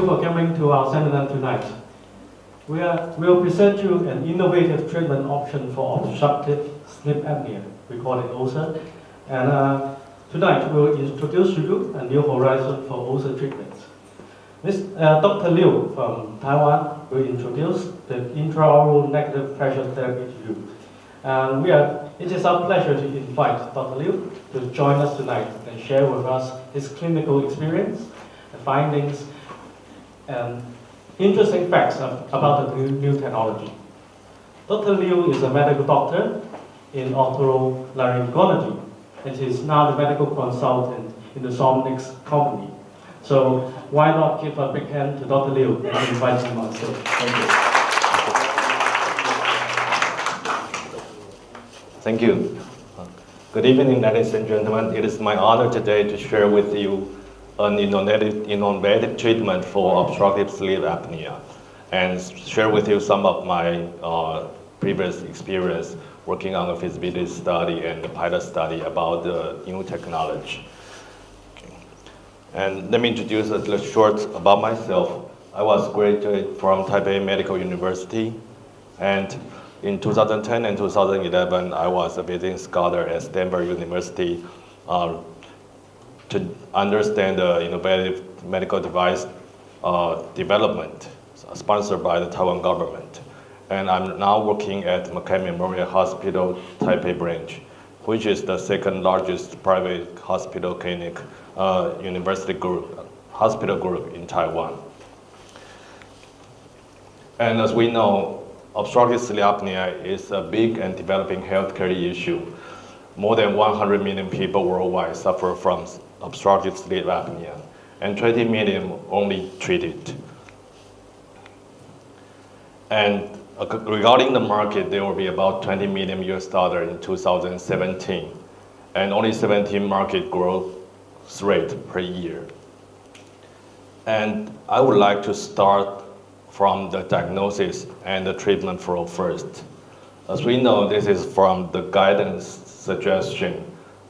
for coming to our seminar tonight. We will present you an innovative treatment option for obstructive sleep apnea. We call it OSA. And tonight we will introduce to you a new horizon for OSA treatments. Dr. Liu from Taiwan will introduce the intra-oral negative pressure therapy to you. And it is our pleasure to invite Dr. Liu to join us tonight and share with us his clinical experience, findings, and interesting facts about the new technology. Dr. Liu is a medical doctor in Otorhinolaryngology, and he is now the medical consultant in the Somnix company. So why not give a big hand to Dr. Liu and invite him on stage. Thank you. Thank you. Good evening, ladies and gentlemen. It is my honor today to share with you an innovative treatment for obstructive sleep apnea and share with you some of my previous experience working on a feasibility study and the pilot study about the new technology. Okay. And let me introduce a little short about myself. I was graduated from Taipei Medical University, and in 2010 and 2011, I was a visiting scholar at Stanford University to understand the innovative medical device development sponsored by the Taiwan government. And I'm now working at McCain Memorial Hospital Taipei branch, which is the second largest private hospital clinic hospital group in Taiwan. And as we know, obstructive sleep apnea is a big and developing healthcare issue. More than 100 million people worldwide suffer from obstructive sleep apnea, and 20 million only treated. And regarding the market, there will be about $20 million in 2017, and only 17 market growth rate per year. And I would like to start from the diagnosis and the treatment flow first. As we know, this is from the guidance suggestion.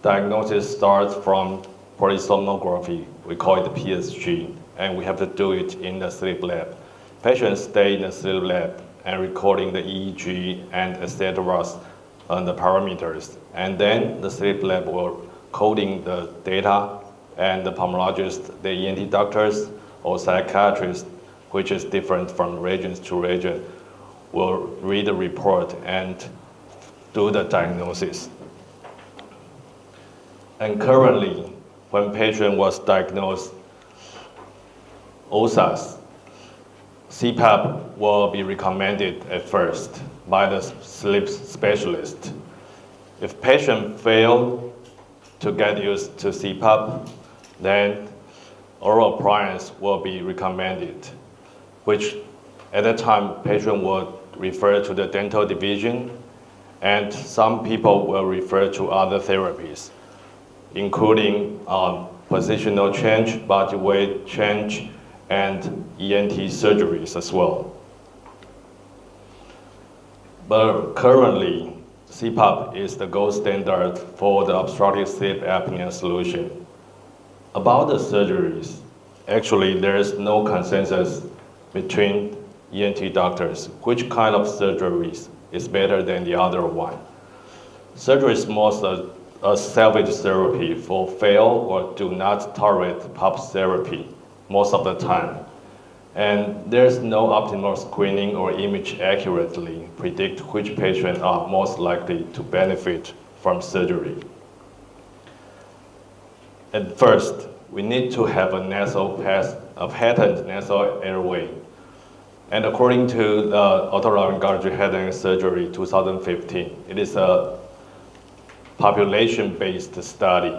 Diagnosis starts from polysomnography. We call it PSG, and we have to do it in the sleep lab. Patients stay in the sleep lab and recording the EEG and etc. The parameters. And then the sleep lab will coding the data, and the pulmonologist, the ENT doctors, or psychiatrists, which is different from region to region, will read the report and do the diagnosis. And currently, when patient was diagnosed OSAs, CPAP will be recommended at first by the sleep specialist. If patient fail to get used to CPAP, then oral appliance will be recommended, which at that time patient will refer to the dental division, and some people will refer to other therapies, including positional change, body weight change, and ENT surgeries as well. But currently, CPAP is the gold standard for the obstructive sleep apnea solution. About the surgeries, actually there is no consensus between ENT doctors which kind of surgeries is better than the other one. Surgery is most a salvage therapy for fail or do not tolerate PAP therapy most of the time. And there's no optimal screening or image accurately predict which patients are most likely to benefit from surgery. At first, we need to have a patent nasal airway. And according to the Otorhinolaryngology Head and Surgery 2015, it is a population-based study.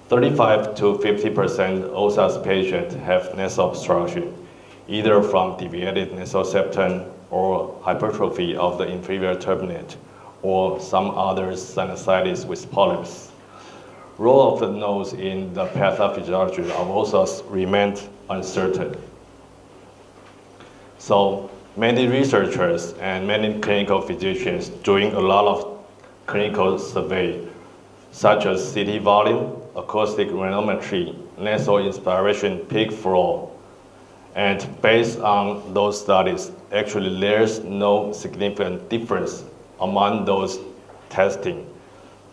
35 to 50% OSAS patients have nasal obstruction, either from deviated nasal septum or hypertrophy of the inferior turbinate, or some other sinusitis with polyps. Role of the nose in the pathophysiology of OSAS remains uncertain. So many researchers and many clinical physicians doing a lot of clinical survey, such as CT volume, acoustic rhinometry, nasal inspiration peak flow, And based on those studies, actually there's no significant difference among those testing.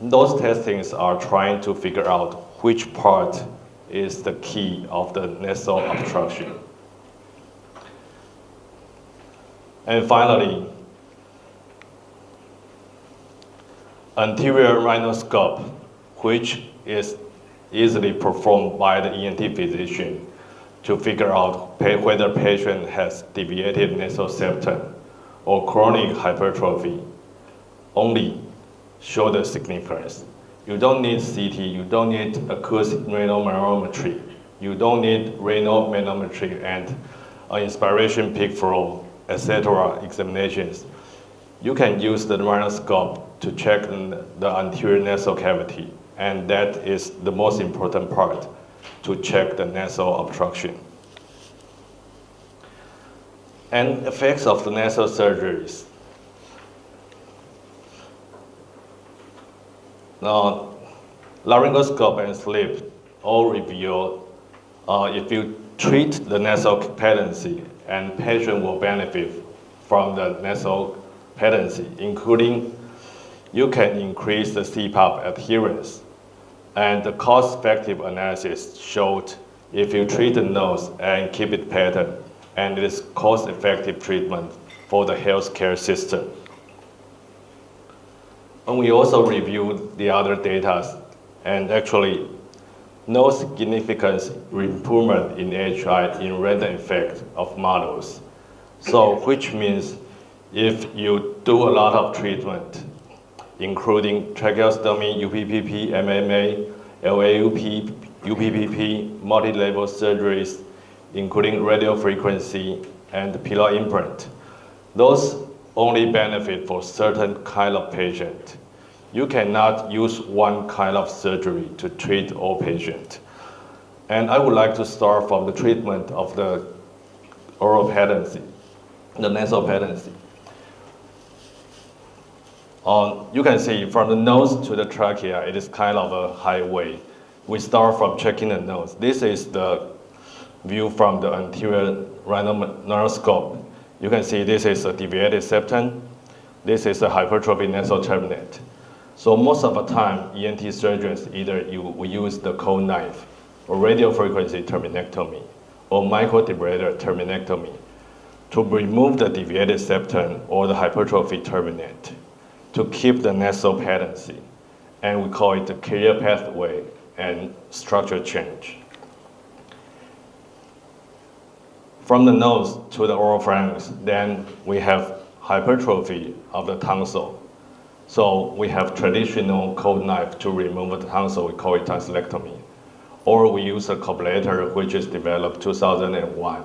Those testings are trying to figure out which part is the key of the nasal obstruction. And finally, anterior rhinoscope, which is easily performed by the ENT physician to figure out whether patient has deviated nasal septum or chronic hypertrophy, only show the significance. You don't need CT, you don't need acoustic renal manometry, you don't need renal manometry and inspiration peak flow, etc. examinations. You can use the rhinoscope to check the anterior nasal cavity, and that is the most important part to check the nasal obstruction. And effects of the nasal surgeries. Now, laryngoscope and sleep all reveal if you treat the nasal patency, and patient will benefit from the nasal patency, including you can increase the CPAP adherence. And the cost-effective analysis showed if you treat the nose and keep it patent, and it is cost-effective treatment for the healthcare system. And we also reviewed the other data, and actually no significant improvement in AHI in random effect of models. So which means if you do a lot of treatment, including tracheostomy, UPPP, MMA, LAUP, UPPP, multi-level surgeries, including radiofrequency and pillow implant, those only benefit for certain kind of patient. You cannot use one kind of surgery to treat all patients. And I would like to start from the treatment of the oral patency, the nasal patency. You can see from the nose to the trachea, it is kind of a highway. We start from checking the nose. This is the view from the anterior rhinoscope. You can see this is a deviated septum. This is a hypertrophic nasal turbinate. So most of the time, ENT surgeons either we use the cold knife or radiofrequency terminectomy or microdebrider terminectomy to remove the deviated septum or the hypertrophic turbinate to keep the nasal patency. And we call it the carrier pathway and structure change. From the nose to the oropharynx, then we have hypertrophy of the tonsil. So we have traditional cold knife to remove the tonsil, we call it tonsillectomy. Or we use a cobblator, which is developed 2001.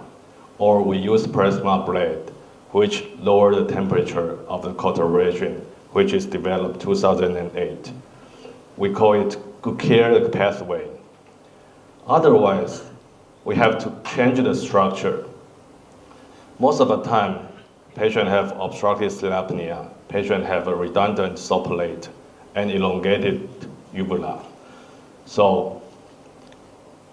Or we use plasma blade, which lower the temperature of the collaboration, which is developed 2008. We call it carrier pathway. Otherwise, we have to change the structure. Most of the time, patients have obstructive sleep apnea. Patients have a redundant soft plate and elongated uvula. So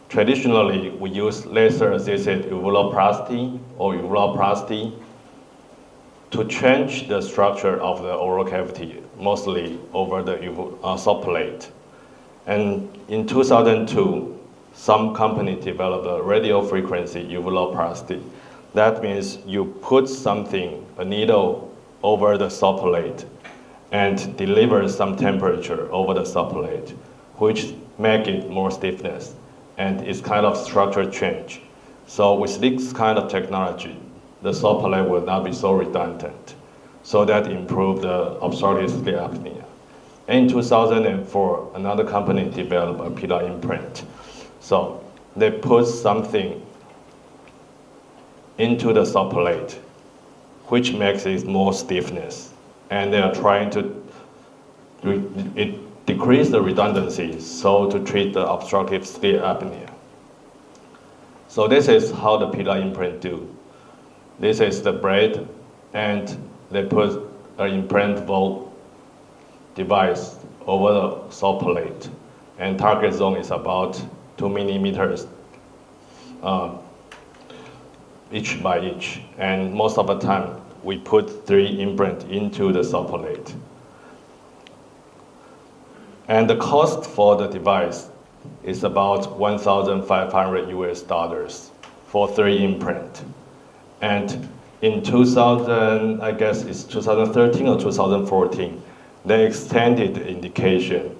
traditionally, we use laser-assisted uvuloplasty or uvuloplasty to change the structure of the oral cavity, mostly over the soft plate. And in 2002, some company developed a radiofrequency uvuloplasty. That means you put something, a needle, over the soft plate and deliver some temperature over the soft plate, which make it more stiffness, and it's kind of structure change. So with this kind of technology, the soft plate will not be so redundant, so that improve the obstructive sleep apnea. And in 2004, another company developed a pillow implant. So they put something into the soft plate, which makes it more stiffness. And they are trying to decrease the redundancy, so to treat the obstructive sleep apnea. So this is how the pillow implant do. This is the braid, and they put an implantable device over the soft plate, and target zone is about 2 millimeters each by each. And most of the time, we put 3 implants into the soft palate. And the cost for the device is about $1,500 US for 3 implants. And in 2000, I guess it's 2013 or 2014, they extended the indication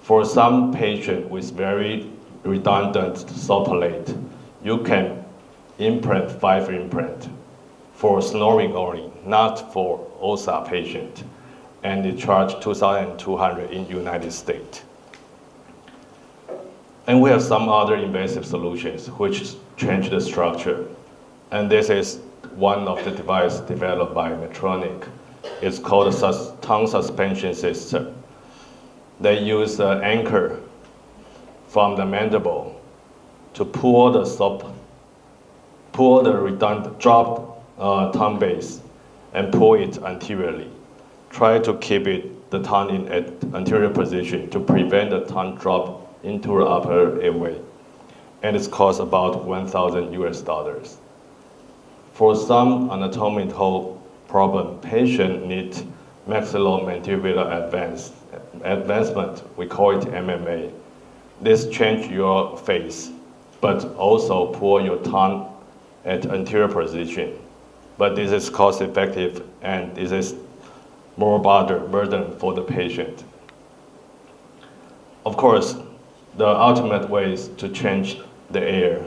for some patient with very redundant soft palate. You can implant 5 implants for snoring only, not for OSA patient. And they charge $2,200 in United States. And we have some other invasive solutions which change the structure. And this is one of the devices developed by Medtronic. It's called a tongue suspension system. They use an anchor from the mandible to pull the redundant dropped tongue base and pull it anteriorly. Try to keep the tongue in an anterior position to prevent the tongue drop into the upper airway. And it costs about $1,000 US. For some anatomical problem, patient need maxillomandibular advancement. We call it MMA. This change your face, but also pull your tongue at anterior position. But this is cost effective and this is more burden for the patient. Of course, the ultimate way is to change the air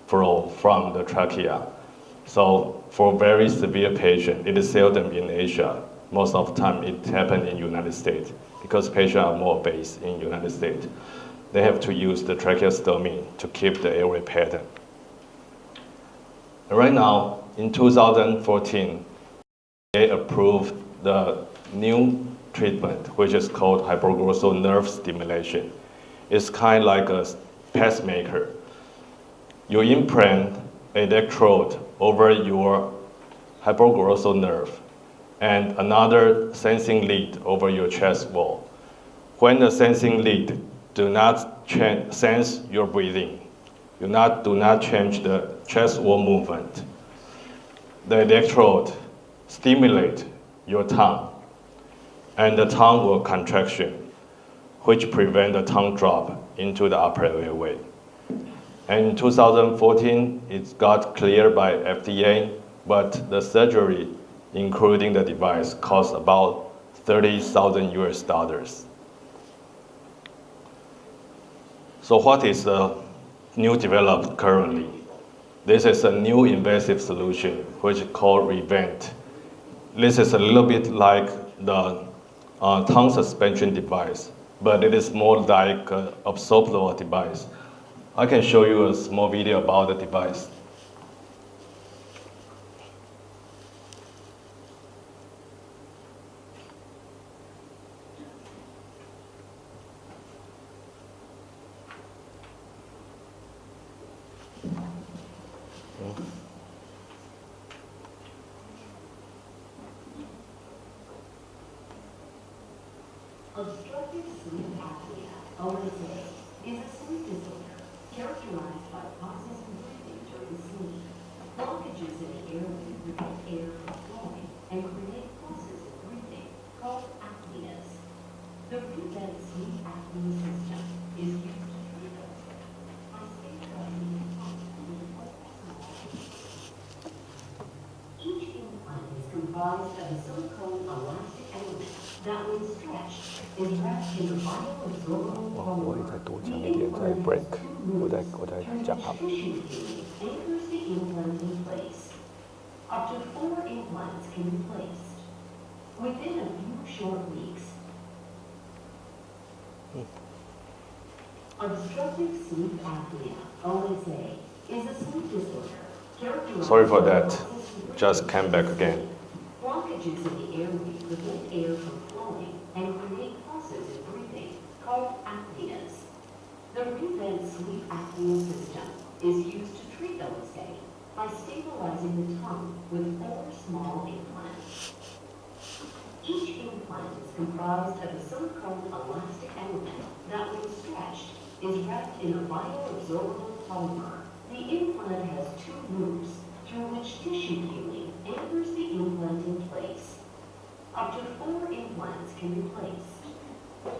flow from the trachea. So for very severe patient, it is seldom in Asia. Most of the time it happens in United States because patients are more based in United States. They have to use the tracheostomy to keep the airway pattern. Right now, in 2014, they approved the new treatment, which is called hypoglossal nerve stimulation. It's kind of like a pacemaker. You implant an electrode over your hypoglossal nerve and another sensing lead over your chest wall. When the sensing lead do not sense your breathing, do not change the chest wall movement, the electrode stimulate your tongue, and the tongue will contraction, which prevent the tongue drop into the upper airway. And in 2014, it got cleared by FDA, but the surgery, including the device, cost about $30,000 US. So what is the new developed currently? This is a new invasive solution, which is called Revent. This is a little bit like the tongue suspension device, but it is more like an absorbable device. I can show you a small video about the device. Obstructive sleep apnea, OSA, is a sleep disorder characterized by pauses in breathing during sleep. Blockages in the airway prevent air from flowing and create pauses in breathing called apneas. The Revent sleep apnea system is used to treat OSA by stabilizing the tongue and the Each implant is comprised of a silicone elastic element that, when stretched, is wrapped in a bioabsorbable polymer. 我会再多讲一点，再 break，我再讲好了。 Anchors the implant in place. Up to 4 implants can be placed. Within a few short weeks, obstructive sleep apnea, OSA, is a sleep disorder characterized. Sorry for that. Just came back again. Blockages in the airway prevent air from flowing and create pauses in breathing called apneas. The Revent sleep apnea system is used to treat OSA by stabilizing the tongue with 4 small implants. Each implant is comprised of a silicone elastic element that, when stretched, is wrapped in a bioabsorbable polymer. The implant has 2 loops through which tissue healing anchors the implant in place. Up to 4 implants can be placed.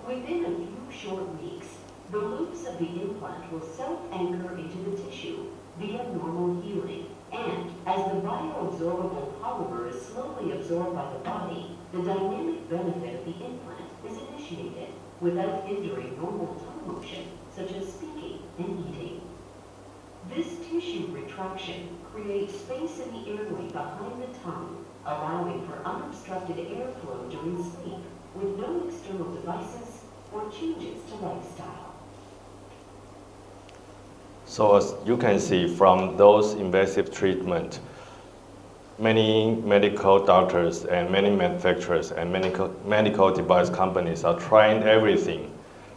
Within a few short weeks, the loops of the implant will self-anchor into the tissue via normal healing, and as the bioabsorbable polymer is slowly absorbed by the body, the dynamic benefit of the implant is initiated without hindering normal tongue motion, such as speaking and eating. This tissue retraction creates space in the airway behind the tongue, allowing for unobstructed airflow during sleep with no external devices or changes to lifestyle. So as you can see from those invasive treatment, many medical doctors and many manufacturers and medical device companies are trying everything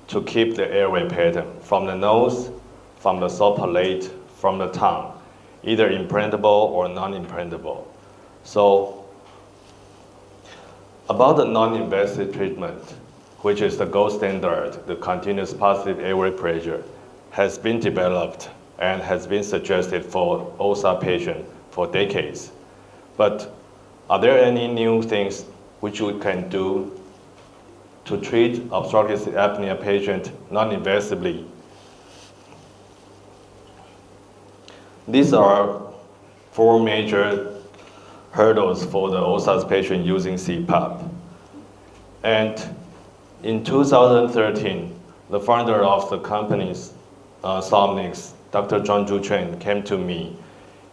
to keep the airway pattern from the nose, from the soft palate, from the tongue, either implantable or non-implantable. So about the non-invasive treatment, which is the gold standard, the continuous positive airway pressure, has been developed and has been suggested for OSA patients for decades. But are there any new things which we can do to treat obstructive sleep apnea patient non-invasively? These are 4 major hurdles for the OSA patient using CPAP. And in 2013, the founder of the company's Somnix, Dr. John Ju Chen, came to me.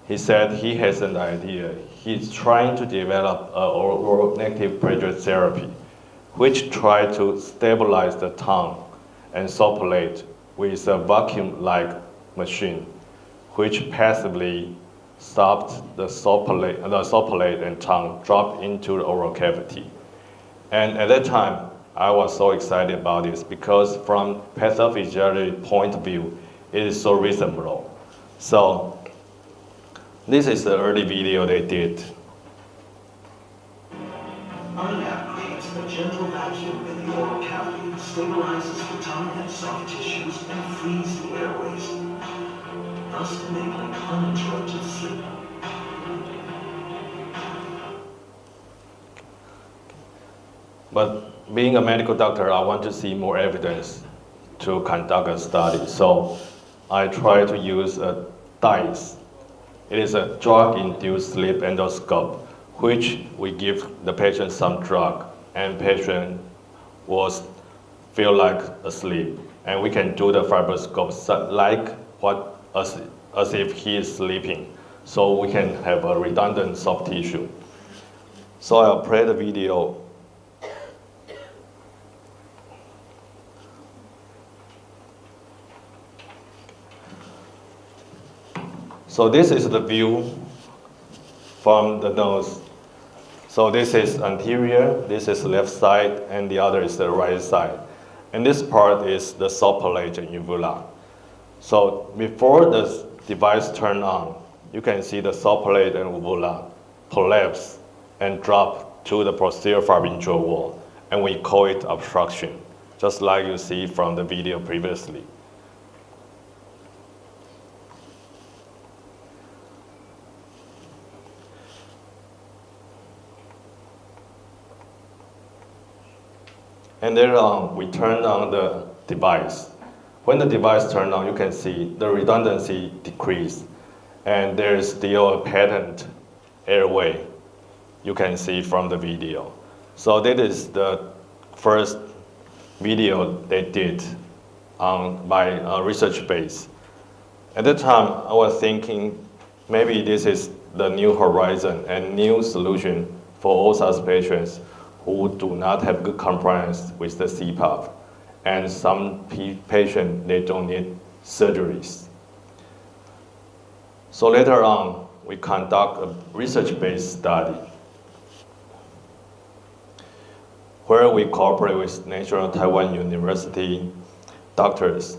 He said he has an idea. He's trying to develop an oral negative pressure therapy, which tries to stabilize the tongue and soft palate with a vacuum-like machine, which passively stops the soft palate and tongue drop into the oral cavity. And at that time, I was so excited about this because from pathophysiology point of view, it is so reasonable. So this is the early video they did. iNAP creates a gentle vacuum in the oral cavity, stabilizes the tongue and soft tissues, and frees the airways, thus enabling uninterrupted sleep. But being a medical doctor, I want to see more evidence to conduct a study. So I try to use a DICE. It is a drug-induced sleep endoscope, which we give the patient some drug, and patient will feel like asleep. And we can do the fibroscope as if he is sleeping. So we can have a redundant soft tissue. So I'll play the video. So this is the view from the nose. So this is anterior, this is left side, and the other is the right side. And this part is the soft palate and uvula. So before the device turn on, you can see the soft palate and uvula collapse and drop to the posterior pharyngeal wall, and we call it obstruction, just like you see from the video previously. And then we turn on the device. When the device turns on, you can see the redundancy decrease, and there is still a patent airway you can see from the video. So that is the first video they did by research base. At the time, I was thinking maybe this is the new horizon and new solution for OSA patients who do not have good compliance with the CPAP. And some patients, they don't need surgeries. So later on, we conduct a research-based study where we cooperate with National Taiwan University doctors.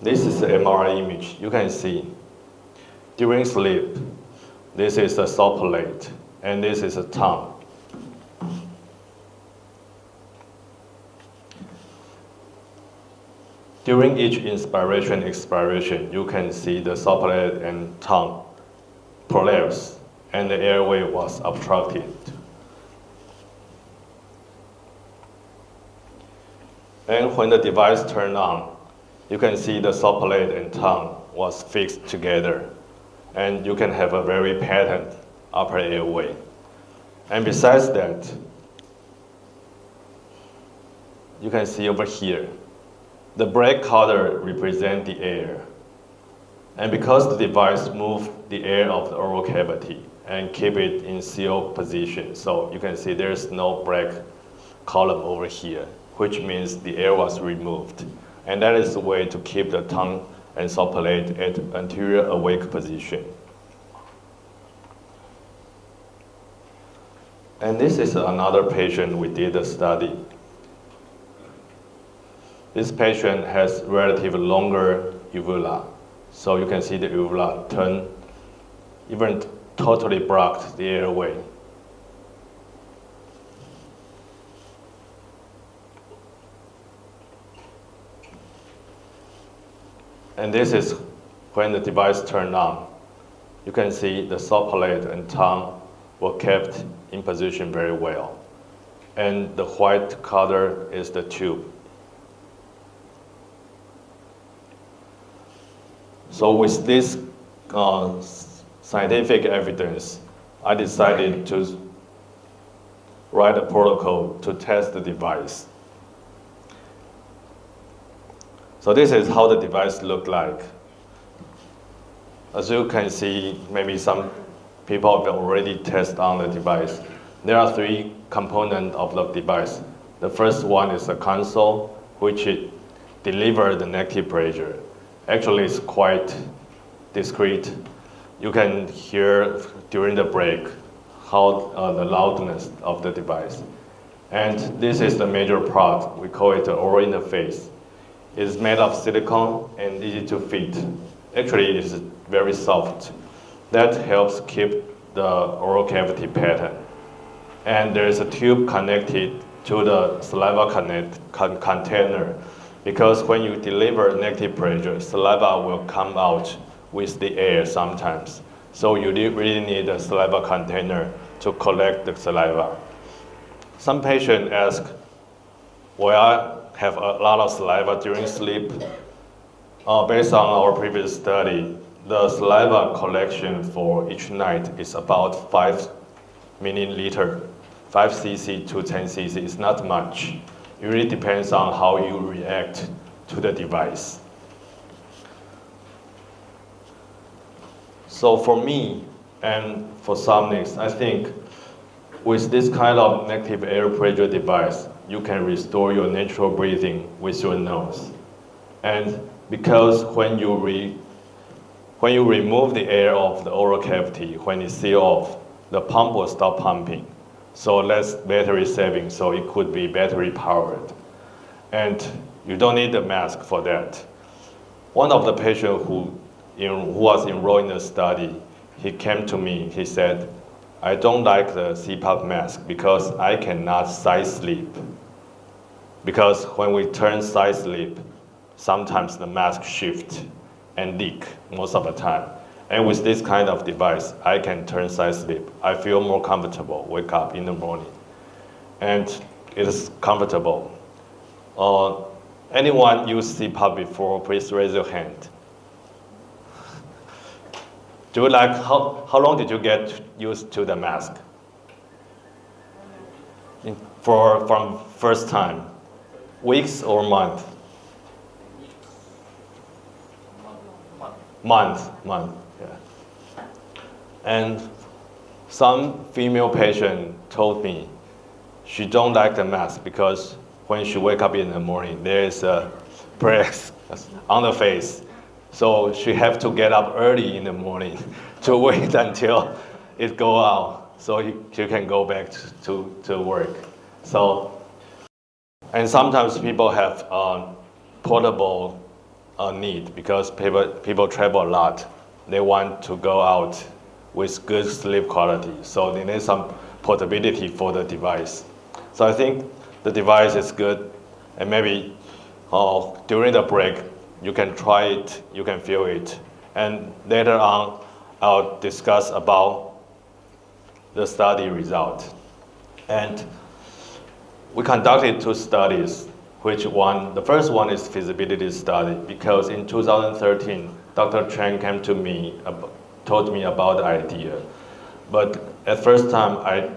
This is the MRI image. You can see during sleep, this is the soft palate, and this is the tongue. During each inspiration, expiration, you can see the soft palate and tongue prolapse, and the airway was obstructed. And when the device turned on, you can see the soft palate and tongue was fixed together, and you can have a very patterned upper airway. And besides that, you can see over here, the black color represents the air. And because the device moved the air of the oral cavity and keep it in sealed position, so you can see there's no black column over here, which means the air was removed. And that is the way to keep the tongue and soft palate at anterior awake position. And this is another patient we did a study. This patient has relatively longer uvula. So you can see the uvula turn, even totally blocked the airway. And this is when the device turned on. You can see the soft palate and tongue were kept in position very well. And the white color is the tube. So with this scientific evidence, I decided to write a protocol to test the device. So this is how the device looked like. As you can see, maybe some people have already tested on the device. There are three components of the device. The first one is a console, which delivers the negative pressure. Actually, it's quite discreet. You can hear during the break how the loudness of the device. And this is the major part. We call it the oral interface. It's made of silicone and easy to fit. Actually, it is very soft. That helps keep the oral cavity pattern. And there is a tube connected to the saliva container, because when you deliver negative pressure, saliva will come out with the air sometimes. So you really need a saliva container to collect the saliva. Some patients ask, will I have a lot of saliva during sleep? Based on our previous study, the saliva collection for each night is about 5 milliliter, 5 cc to 10 cc. It's not much. It really depends on how you react to the device. So for me and for Somnix, I think with this kind of negative air pressure device, you can restore your natural breathing with your nose. And because when you remove the air of the oral cavity, when it's sealed off, the pump will stop pumping. So less battery saving, so it could be battery powered. And you don't need a mask for that. One of the patients who was enrolled in the study, he came to me, he said, I don't like the CPAP mask because I cannot side sleep. Because when we turn side sleep, sometimes the mask shifts and leak most of the time. And with this kind of device, I can turn side sleep. I feel more comfortable, wake up in the morning. And it is comfortable. Anyone use CPAP before, please raise your hand. Do you like, how long did you get used to the mask? From first time? Weeks or month? Month, yeah. And some female patient told me she don't like the mask because when she wake up in the morning, there is a press on the face. So she have to get up early in the morning to wait until it go out so she can go back to work. So, and sometimes people have portable need because people travel a lot. They want to go out with good sleep quality. So they need some portability for the device. So I think the device is good, and maybe during the break, you can try it, you can feel it. And later on, I'll discuss about the study result. And we conducted 2 studies, the first one is feasibility study, because in 2013, Dr. Chen came to me, told me about the idea. But at first time,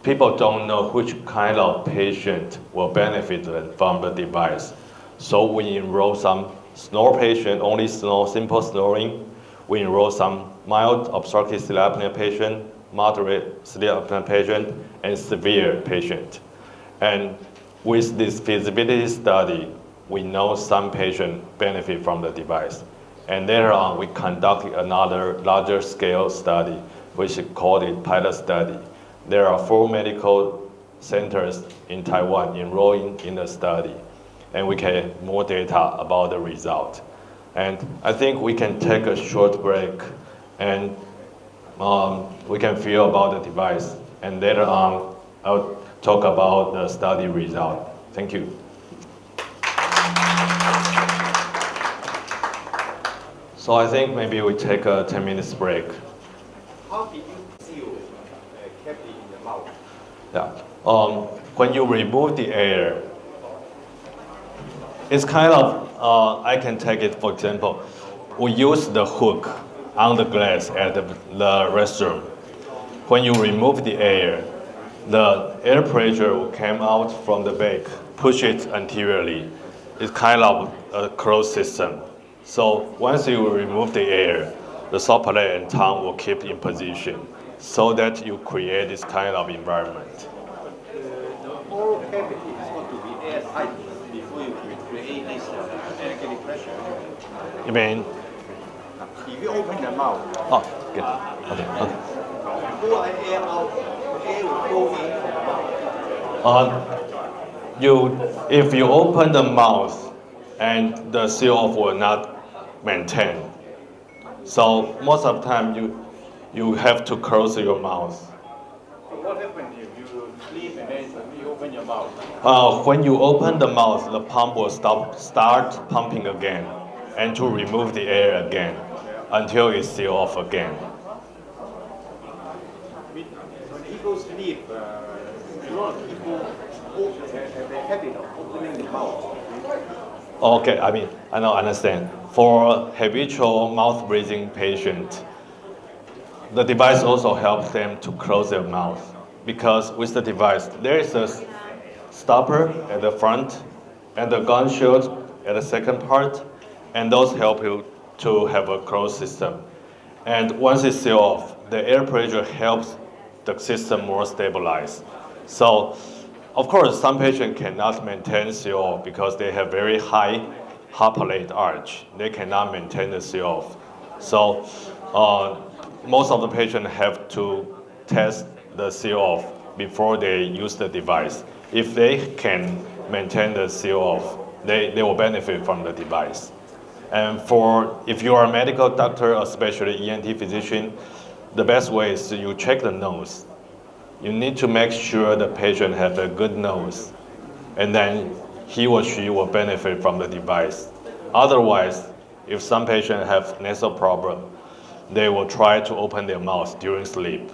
people don't know which kind of patient will benefit from the device. So we enroll some snore patient, only simple snoring. We enroll some mild obstructive sleep apnea patient, moderate sleep apnea patient, and severe patient. And with this feasibility study, we know some patients benefit from the device. And later on, we conducted another larger scale study, which is called a pilot study. There are 4 medical centers in Taiwan enrolling in the study, and we can get more data about the result. And I think we can take a short break, and we can feel about the device. And later on, I'll talk about the study result. Thank you. So I think maybe we take a 10 minutes break. How did you seal cavity in the mouth? Yeah. When you remove the air, it's kind of, I can take it for example. We use the hook on the glass at the restroom. When you remove the air pressure will come out from the back, push it anteriorly. It's kind of a closed system. So once you remove the air, the soft palate and tongue will keep in position so that you create this kind of environment. The oral cavity is got to be airtight before you create this negative pressure. You mean? If you open the mouth, Oh, good. Okay. pull the air out, the air will flow in. If you open the mouth and the seal-off will not maintain. So most of the time you have to close your mouth. So what happens if you sleep and then you open your mouth? When you open the mouth, the pump will start pumping again, and to remove the air again until it's sealed off again. When people sleep, a lot of people have the habit of opening the mouth. Okay, I don't understand. For habitual mouth breathing patient, the device also helps them to close their mouth, because with the device, there is a stopper at the front and the gun shield at the second part, and those help you to have a closed system. And once it's sealed off, the air pressure helps the system more stabilized. So, of course, some patients cannot maintain seal off because they have very high heart palate arch. They cannot maintain the seal off. So, most of the patients have to test the seal off before they use the device. If they can maintain the seal off, they will benefit from the device. And if you are a medical doctor, especially ENT physician, the best way is you check the nose. You need to make sure the patient has a good nose, and then he or she will benefit from the device. Otherwise, if some patients have nasal problem, they will try to open their mouth during sleep,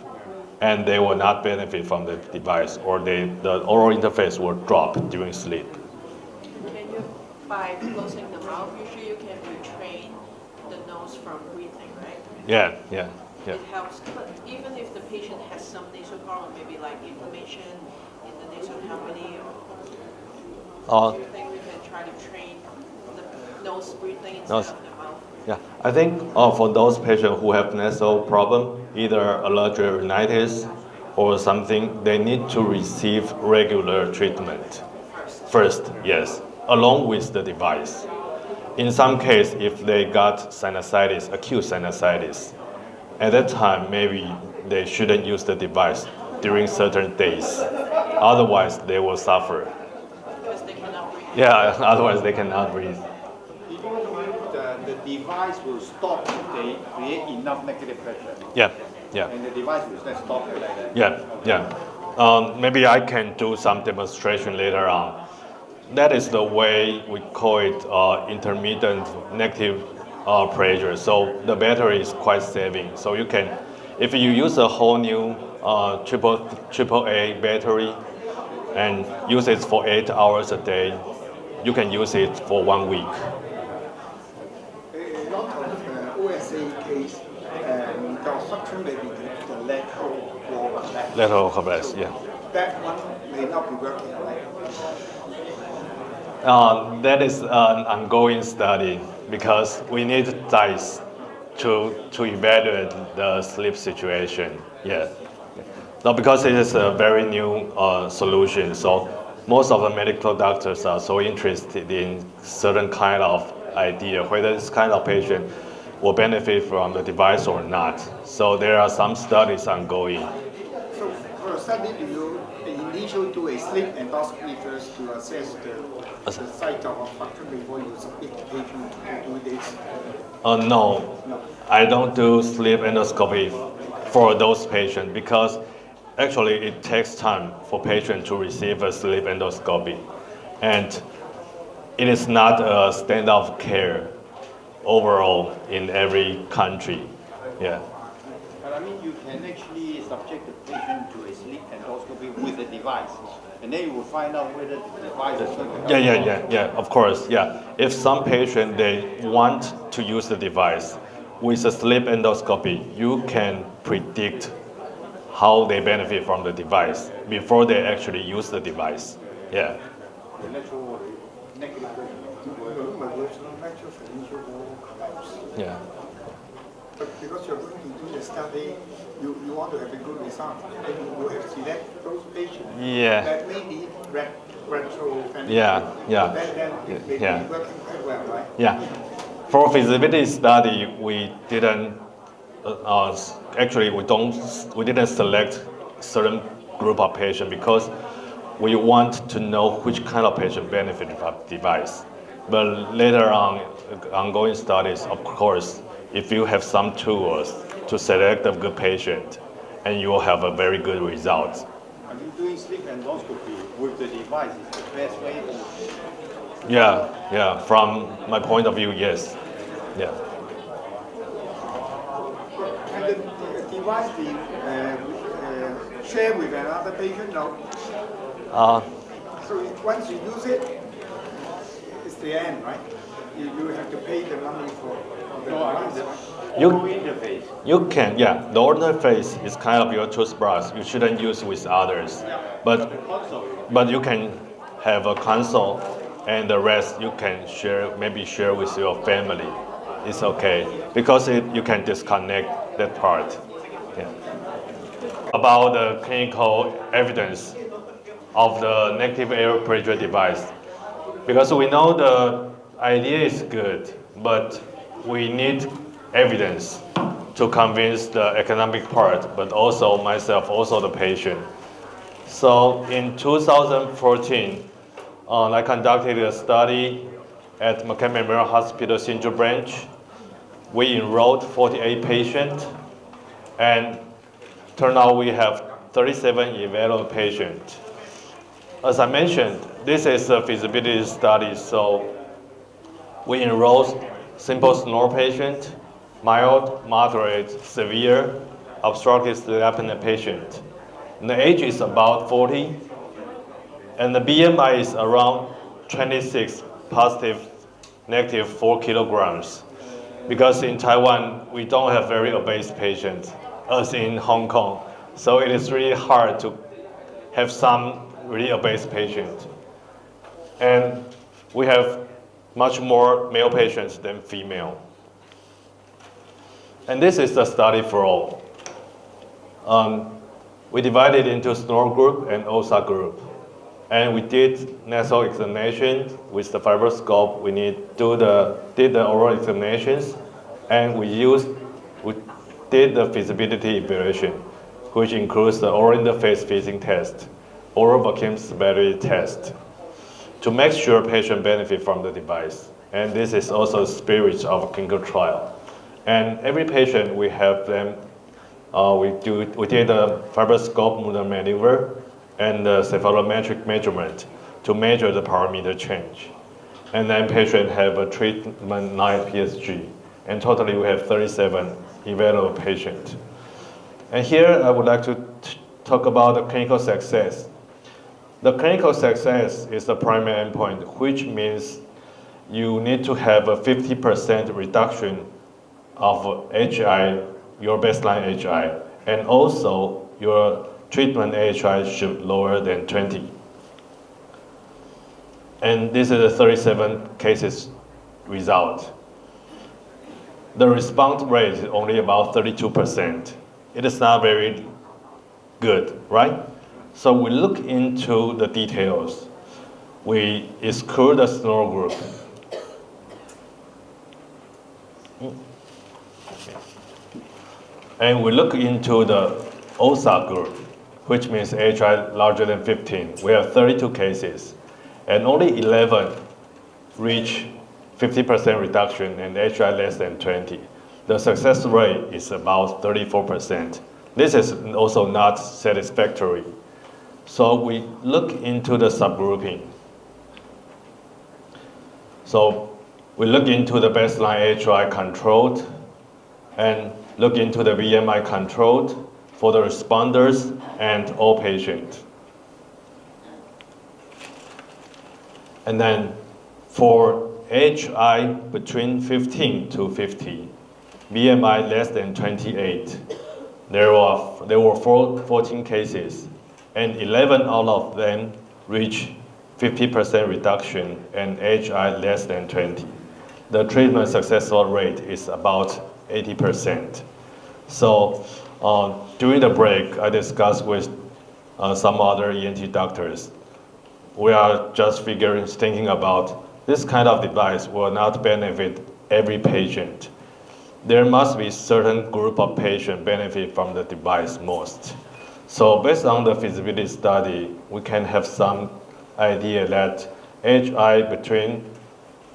and they will not benefit from the device, or the oral interface will drop during sleep. Can you, by closing the mouth, usually you can retrain the nose from breathing, right? Yeah. It helps, but even if the patient has some nasal problem, maybe like inflammation in the nasal cavity, or do you think we can try to train the nose breathing instead of the mouth? Yeah, I think for those patients who have nasal problem, either allergic rhinitis or something, they need to receive regular treatment first, yes, along with the device. In some case, if they got sinusitis, acute sinusitis, at that time, maybe they shouldn't use the device during certain days. Otherwise, they will suffer. Because they cannot breathe. Yeah, otherwise they cannot breathe. The device will stop if they create enough negative pressure. Yeah. And the device will then stop it like that. Yeah. Maybe I can do some demonstration later on. that is the way we call it intermittent negative pressure. So the battery is quite saving. So you can, if you use a whole new triple A battery and use it for 8 hours a day, you can use it for 1 week. A lot of OSA case, the obstruction may be the lateral wall collapse. Lateral collapse, yeah. That one may not be working, right? That is an ongoing study because we need dice to evaluate the sleep situation. Yeah. Now, because it is a very new solution, so most of the medical doctors are so interested in certain kind of idea whether this kind of patient will benefit from the device or not. So there are some studies ongoing. So for a study, do you initially do a sleep endoscopy first to assess the site of obstruction before you submit the patient to do this? No, I don't do sleep endoscopy for those patients because actually it takes time for patients to receive a sleep endoscopy. And it is not a standard of care overall in every country. Yeah. But I mean, you can actually subject the patient to a sleep endoscopy with a device, and then you will find out whether the device is going to help. Yeah, of course, yeah. If some patient, they want to use the device, with a sleep endoscopy, you can predict how they benefit from the device before they actually use the device. Yeah. The lateral negative Yeah. But because you're going to do the study, you want to have a good result, and you have select those patients Yeah. that may be retro-fenetic. Yeah. Then it may Yeah. be working quite well, right? Yeah. For feasibility study, we didn't actually we didn't select certain group of patients because we want to know which kind of patient benefit from device. But later on, ongoing studies, of course, if you have some tools to select a good patient, and you will have a very good result. I mean, doing sleep endoscopy with the device is the best way to. Yeah. From my point of view, yes. Yeah. And the device be share with another patient, no? So once you use it, it's the end, right? You have to pay the money for the device, right? Interface. You can, yeah. The interface is kind of your toothbrush. You shouldn't use with others, but you can have a console, and the rest you can maybe share with your family. It's okay because you can disconnect that part. Yeah. About the clinical evidence of the negative air pressure device, because we know the idea is good, but we need evidence to convince the economic part, but also myself, also the patient. So in 2014, I conducted a study at McCain Memorial Hospital Hsinchu branch. We enrolled 48 patients, and turned out we have 37 evaluable patients. As I mentioned, this is a feasibility study, so we enrolled simple snore patient, mild, moderate, severe, obstructive sleep apnea patient. And the age is about 40, and the BMI is around 26, positive, negative 4 kilograms. Because in Taiwan, we don't have very obese patients, as in Hong Kong. So it is really hard to have some really obese patients. And we have much more male patients than female. And this is the study for all. We divided into snore group and OSA group. And we did nasal examination with the fibroscope. We did the oral examinations, and we did the feasibility evaluation, which includes the oral interface phasing test, oral vacuum stability test, to make sure patient benefit from the device. And this is also the spirit of a clinical trial. And every patient, we have them, we did a fibroscope maneuver and the cephalometric measurement to measure the parameter change. And then patient have a treatment 9 PSG. And totally we have 37 evaluable patients. And here I would like to talk about the clinical success. The clinical success is the primary endpoint, which means you need to have a 50% reduction of HI, your baseline HI, and also your treatment AHI should lower than 20. And this is a 37 cases result. The response rate is only about 32%. It is not very good, right? So we look into the details. We exclude the snore group. And we look into the OSA group, which means AHI larger than 15. We have 32 cases, and only 11 reach 50% reduction and AHI less than 20. The success rate is about 34%. This is also not satisfactory. So we look into the subgrouping. So we look into the baseline AHI controlled and look into the BMI controlled for the responders and all patients. And then for AHI between 15 to 50, BMI less than 28, there were 14 cases, and 11 out of them reached 50% reduction and AHI less than 20. The treatment successful rate is about 80%. So during the break, I discussed with some other ENT doctors. We are just thinking about this kind of device will not benefit every patient. There must be certain group of patients benefit from the device most. So based on the feasibility study, we can have some idea that AHI between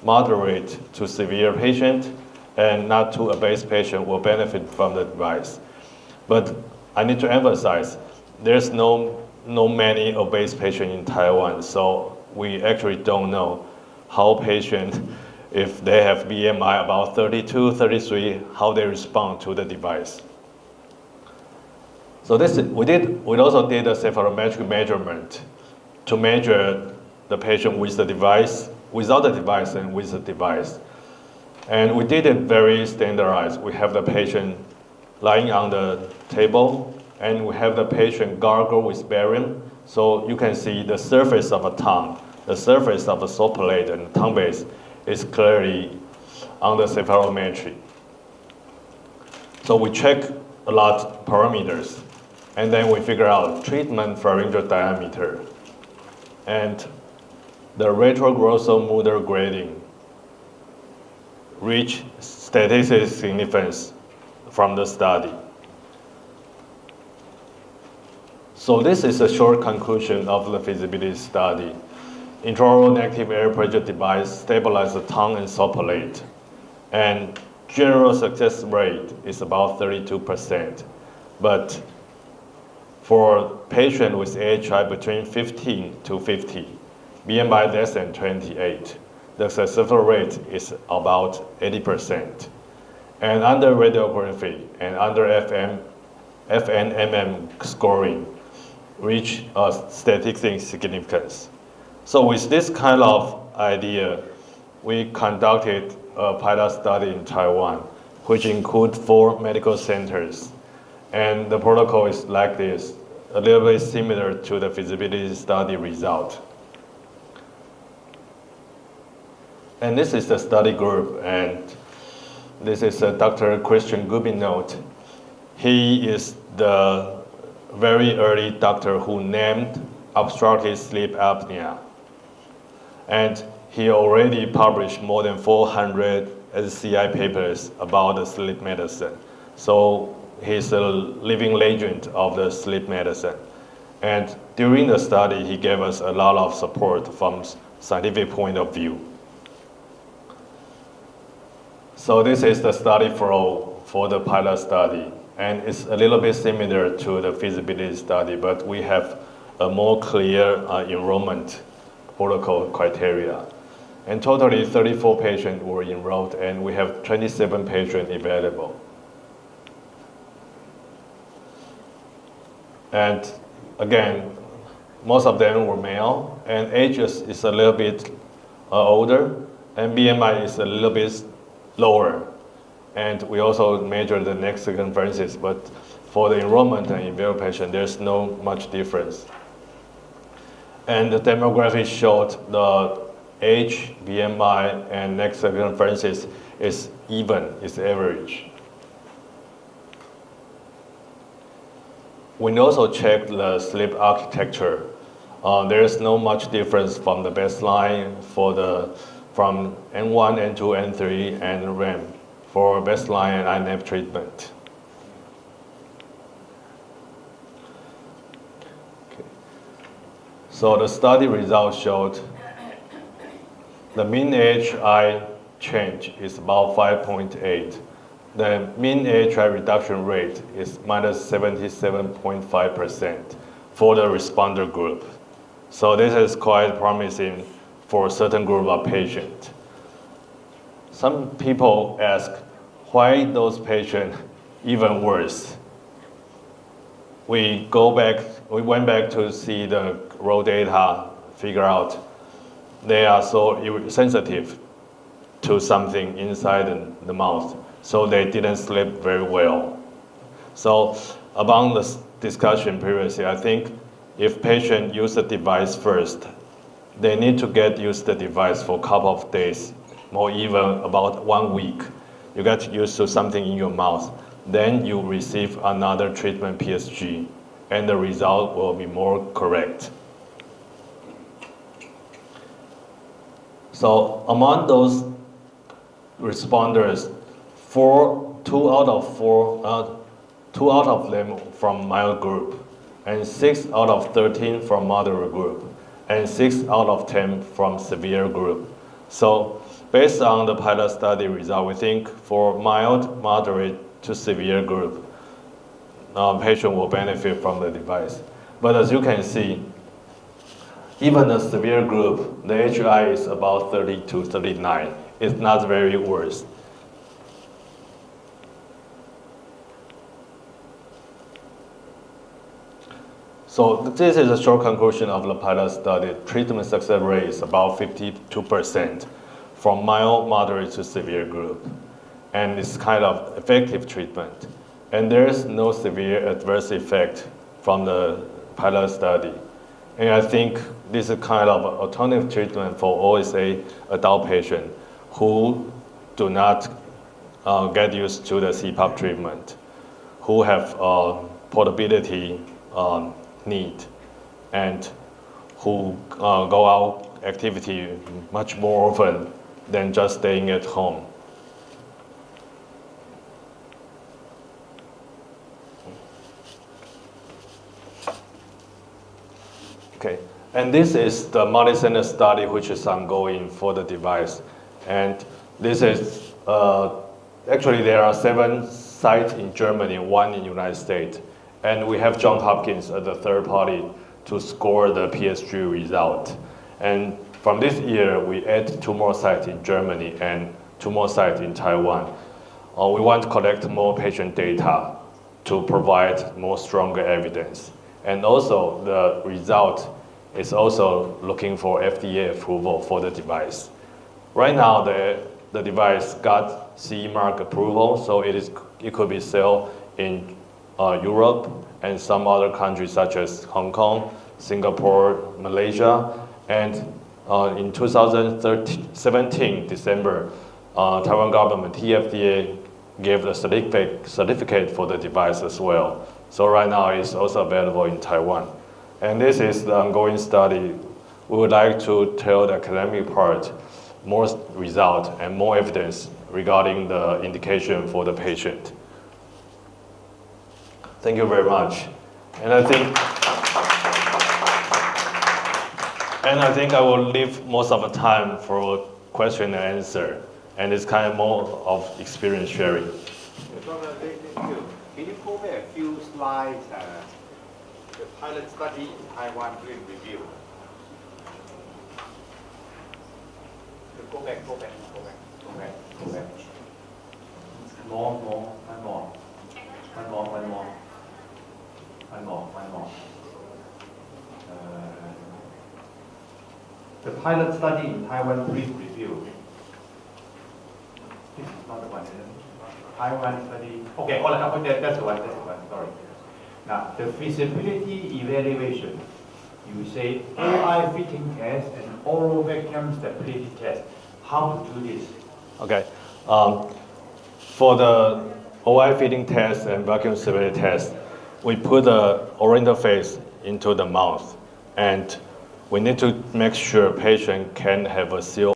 moderate to severe patient and not too obese patient will benefit from the device. But I need to emphasize, there's no many obese patients in Taiwan, so we actually don't know how patients, if they have BMI about 32, 33, how they respond to the device. So we also did a cephalometric measurement to measure the patient with the device, without the device, and with the device. And we did it very standardized. We have the patient lying on the table, and we have the patient gargle with barium, so you can see the surface of a tongue, the surface of the soft palate and tongue base is clearly on the cephalometry. So we check a lot of parameters, and then we figure out treatment pharyngeal diameter and the retroglossal motor grading reach statistical significance from the study. So this is a short conclusion of the feasibility study. Intra-oral negative air pressure device stabilizes the tongue and soft palate, and general success rate is about 32%. But for patients with AHI between 15 to 50, BMI less than 28, the successful rate is about 80%. And under radiography and under FNMM scoring, reach statistical significance. So with this kind of idea, we conducted a pilot study in Taiwan, which includes 4 medical centers. And the protocol is like this, a little bit similar to the feasibility study result. And this is the study group, and this is Dr. Christian Goubinot. He is the very early doctor who named obstructive sleep apnea. And he already published more than 400 SCI papers about the sleep medicine. So he's a living legend of the sleep medicine. And during the study, he gave us a lot of support from scientific point of view. So this is the study flow for the pilot study. And it's a little bit similar to the feasibility study, but we have a more clear enrollment protocol criteria. And totally 34 patients were enrolled, and we have 27 patients available. And again, most of them were male, and age is a little bit older, and BMI is a little bit lower. And we also measure the neck circumferences, but for the enrollment and enrolled patient, there's no much difference. And the demographic showed the age, BMI, and neck circumferences is even, is average. We also checked the sleep architecture. There is no much difference from the baseline from N1, N2, N3, and REM for baseline and iNAP treatment. Okay. So the study results showed the mean AHI change is about 5.8. The mean AHI reduction rate is minus 77.5% for the responder group. So this is quite promising for a certain group of patients. Some people ask, why those patients even worse? We went back to see the raw data, figure out they are so sensitive to something inside the mouth, so they didn't sleep very well. So among the discussion previously, I think if patient use the device first, they need to get used to the device for a couple of days, or even about 1 week. You get used to something in your mouth, then you receive another treatment PSG, and the result will be more correct. So among those responders, two out of them from mild group, and 6 out of 13 from moderate group, and 6 out of 10 from severe group. So based on the pilot study result, we think for mild, moderate to severe group, patient will benefit from the device. But as you can see, even the severe group, the AHI is about 30 to 39. It's not very worse. So this is a short conclusion of the pilot study. Treatment success rate is about 52% from mild, moderate to severe group. And it's kind of effective treatment. And there is no severe adverse effect from the pilot study. And I think this is kind of an alternative treatment for OSA adult patients who do not get used to the CPAP treatment, who have portability need, and who go out activity much more often than just staying at home. Okay, and this is the multi-center study which is ongoing for the device. And this is, actually there are 7 sites in Germany, 1 in the United States. And we have Johns Hopkins as the third party to score the PSG result. And from this year, we add 2 more sites in Germany and 2 more sites in Taiwan. We want to collect more patient data to provide more stronger evidence. And also the result is also looking for FDA approval for the device. Right now, the device got CE mark approval, so it could be sold in Europe and some other countries such as Hong Kong, Singapore, Malaysia, and in 2017, December, Taiwan government, TFDA, gave the certificate for the device as well. So right now it's also available in Taiwan. And this is the ongoing study. We would like to tell the academic part more result and more evidence regarding the indication for the patient. Thank you very much. And I think I will leave most of the time for question and answer. And it's kind of more of experience sharing. Dr. Liu, can you go back a few slides, the pilot study in Taiwan during review? Go back. More. One more. The pilot study in Taiwan, brief review. This is not the one, is it? Taiwan study. Okay, that's the one. Sorry. Now, the feasibility evaluation. You say OI fitting test and oral vacuum stability test. How to do this? Okay. For the OI fitting test and vacuum stability test, we put the oral interface into the mouth, and we need to make sure patient can have a CO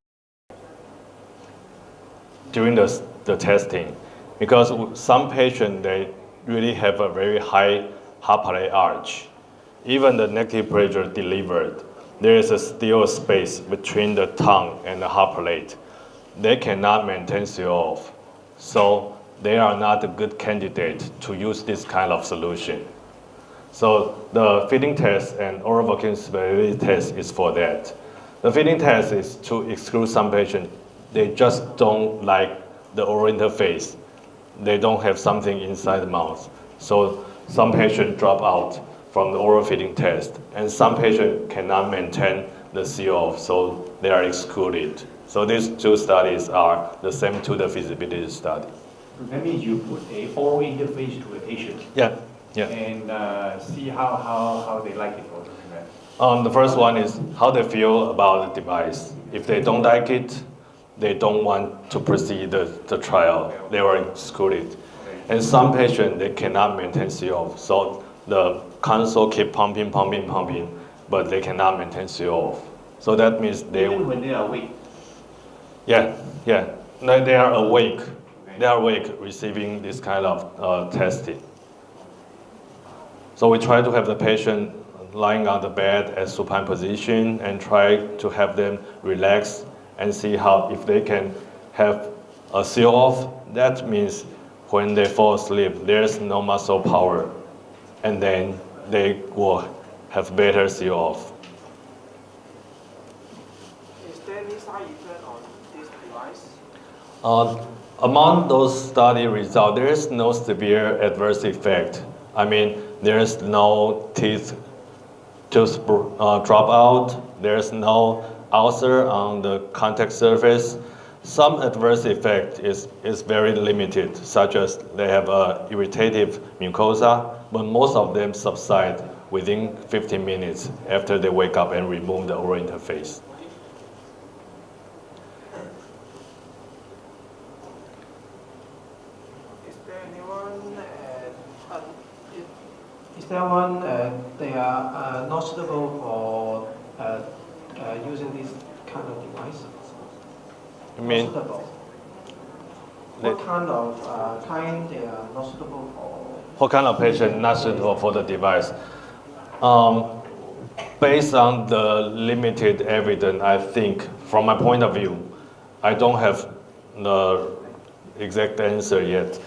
during the testing, because some patients, they really have a very high hard palate arch. Even the negative pressure delivered, there is still a space between the tongue and the hard palate. They cannot maintain CO off, so they are not a good candidate to use this kind of solution. So the fitting test and oral vacuum stability test is for that. The fitting test is to exclude some patients. They just don't like the oral interface. They don't have something inside the mouth. So some patients drop out from the oral fitting test, and some patients cannot maintain the CO off, so they are excluded. So these two studies are the same to the feasibility study. That means you put a oral interface to a patient. Yeah. And see how they like it or something like that. The first one is how they feel about the device. If they don't like it, they don't want to proceed the trial. They were excluded. And some patients, they cannot maintain CO, so the console keep pumping, but they cannot maintain CO. So that means they... Even when they are awake? Yeah. They are awake. They are awake receiving this kind of testing. So we try to have the patient lying on the bed at supine position and try to have them relax and see if they can have a CO off. That means when they fall asleep, there's no muscle power, and then they will have better CO off. Is there any side effect on this device? Among those study results, there is no severe adverse effect. I mean, there is no tooth drop out. There is no ulcer on the contact surface. Some adverse effect is very limited, such as they have irritative mucosa, but most of them subside within 15 minutes after they wake up and remove the oral interface. Is there one they are not suitable for using this kind of device? You mean? Not suitable. What kind of client they are not suitable for? What kind of patient not suitable for the device? Based on the limited evidence, I think, from my point of view, I don't have the exact answer yet.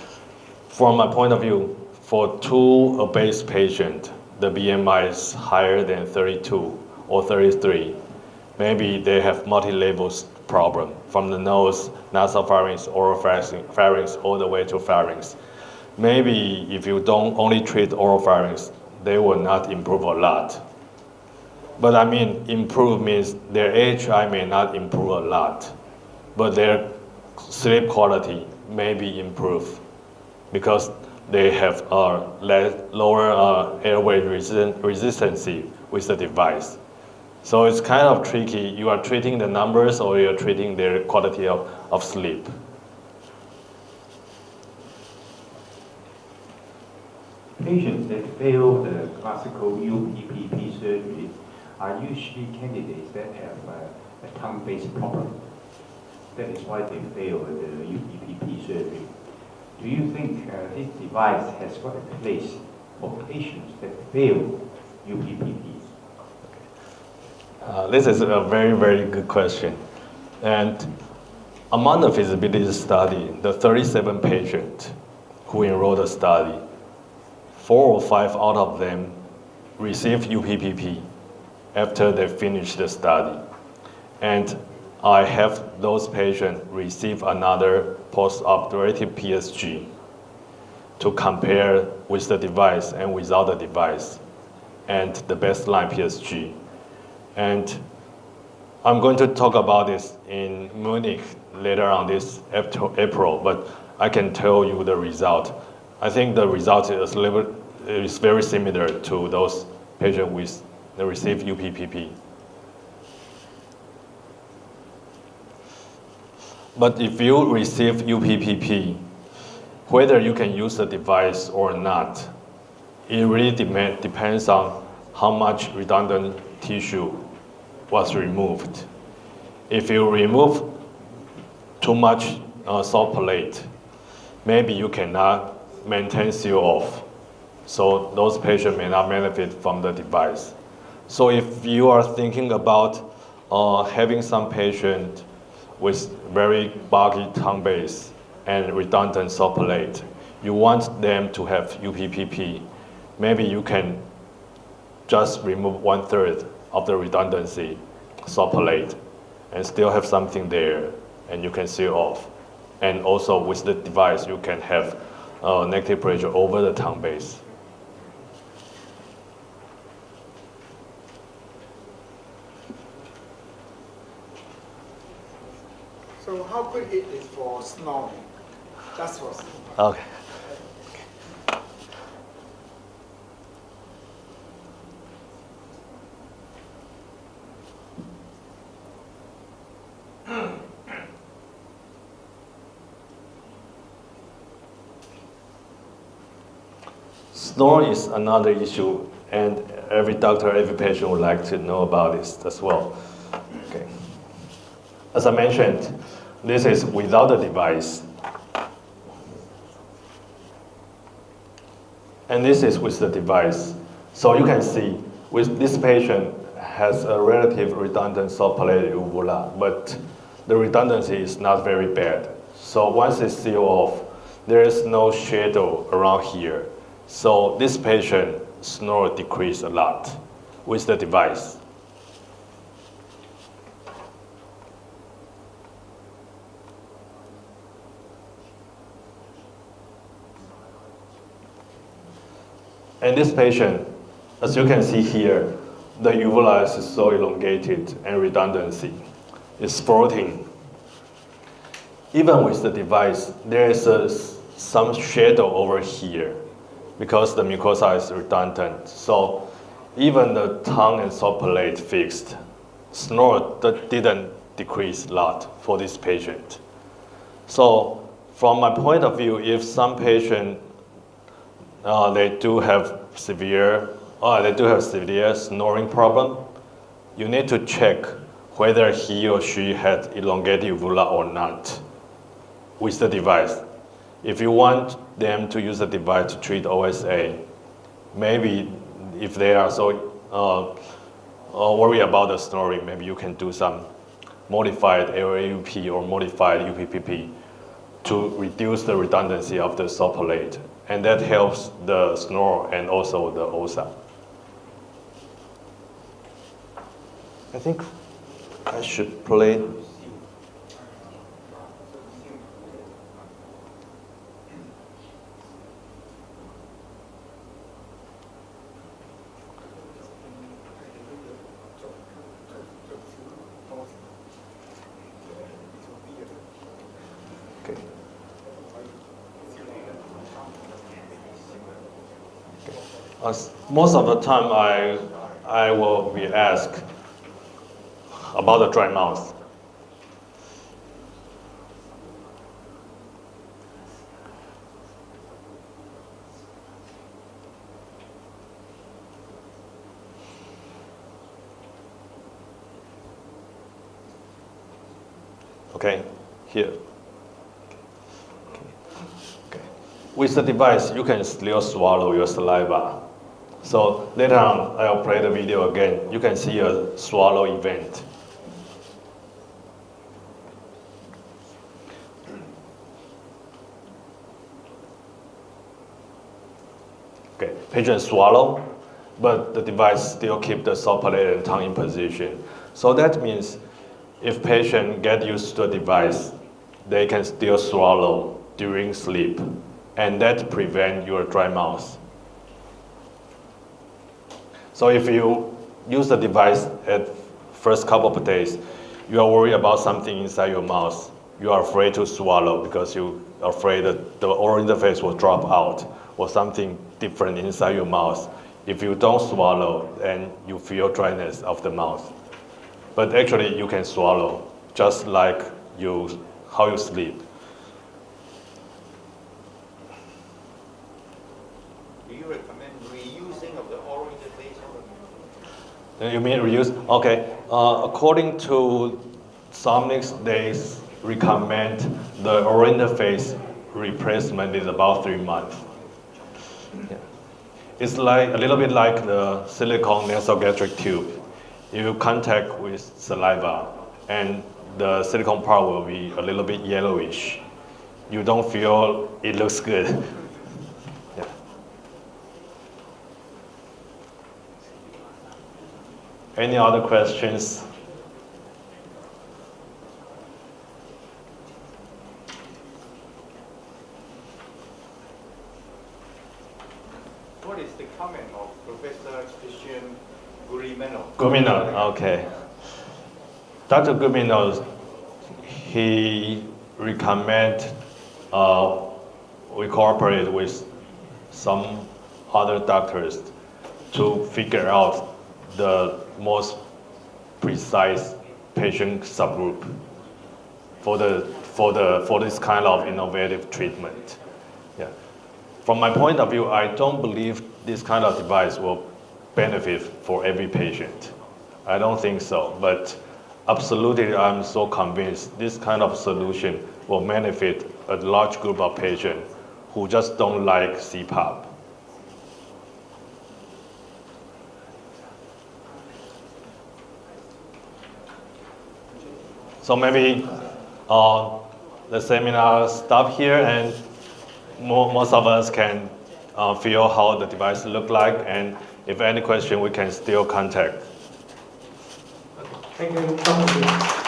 From my point of view, for two obese patients, the BMI is higher than 32 or 33. Maybe they have multi-level problem from the nose, nasopharynx, oropharynx, all the way to pharynx. Maybe if you don't only treat oropharynx, they will not improve a lot. But I mean, improve means their AHI may not improve a lot, but their sleep quality may be improved because they have lower airway resistance with the device. So it's kind of tricky. You are treating the numbers or you're treating their quality of sleep. Patients that fail the classical UPPP surgery are usually candidates that have a tongue-based problem. That is why they fail the UPPP surgery. Do you think this device has got a place for patients that fail UPPP? This is a very, very good question. And among the feasibility study, the 37 patients who enrolled the study, 4 or 5 out of them received UPPP after they finished the study. And I have those patients receive another post-operative PSG to compare with the device and without the device and the baseline PSG. And I'm going to talk about this in Munich later on this April, but I can tell you the result. I think the result is very similar to those patients with the received UPPP. But if you receive UPPP, whether you can use the device or not, it really depends on how much redundant tissue was removed. If you remove too much soft palate, maybe you cannot maintain seal off. So those patients may not benefit from the device. So if you are thinking about having some patient with very bulky tongue base and redundant soft palate, you want them to have UPPP, maybe you can just remove 1/3 of the redundancy soft palate and still have something there and you can seal off. And also with the device, you can have negative pressure over the tongue base. So how good it is for snoring? That's what. Okay. Snoring is another issue, and every doctor, every patient would like to know about this as well. Okay. As I mentioned, this is without the device. And this is with the device. So you can see, with this patient has a relative redundant soft palate uvula, but the redundancy is not very bad. So once it's sealed off, there is no shadow around here. So this patient snore decreased a lot with the device. And this patient, as you can see here, the uvula is so elongated and redundancy is floating. Even with the device, there is some shadow over here because the mucosa is redundant. So even the tongue and soft palate fixed, snore didn't decrease a lot for this patient. So from my point of view, if some patient they do have severe snoring problem, you need to check whether he or she had elongated uvula or not with the device. If you want them to use the device to treat OSA, maybe if they are so worried about the snoring, maybe you can do some modified AOAUP or modified UPPP to reduce the redundancy of the soft palate. And that helps the snore and also the OSA. I think I should play. Most of the time, I will be asked about the dry mouth. Okay, here. Okay. With the device, you can still swallow your saliva. So later on, I'll play the video again. You can see a swallow event. Okay, patient swallow, but the device still keep the soft palate and tongue in position. So that means if patient get used to the device, they can still swallow during sleep, and that prevent your dry mouth. So if you use the device at first couple of days, you are worried about something inside your mouth. You are afraid to swallow because you are afraid that the oral interface will drop out or something different inside your mouth. If you don't swallow, then you feel dryness of the mouth. But actually, you can swallow, just like how you sleep. Do you recommend reusing of the oral interface? You mean reuse? Okay. According to Somnics, they recommend the oral interface replacement is about 3 months. Yeah. It's like a little bit like the silicone nasogastric tube. You contact with saliva, and the silicone part will be a little bit yellowish. You don't feel it looks good. Yeah. Any other questions? What is the comment of Professor Tien-Jen Liu, okay. Dr. Gumino, he recommend we cooperate with some other doctors to figure out the most precise patient subgroup for this kind of innovative treatment. Yeah. From my point of view, I don't believe this kind of device will benefit for every patient. I don't think so, but absolutely I'm so convinced this kind of solution will benefit a large group of patients who just don't like CPAP. So maybe the seminar stop here, and most of us can feel how the device look like, and if any question, we can still contact. Thank you.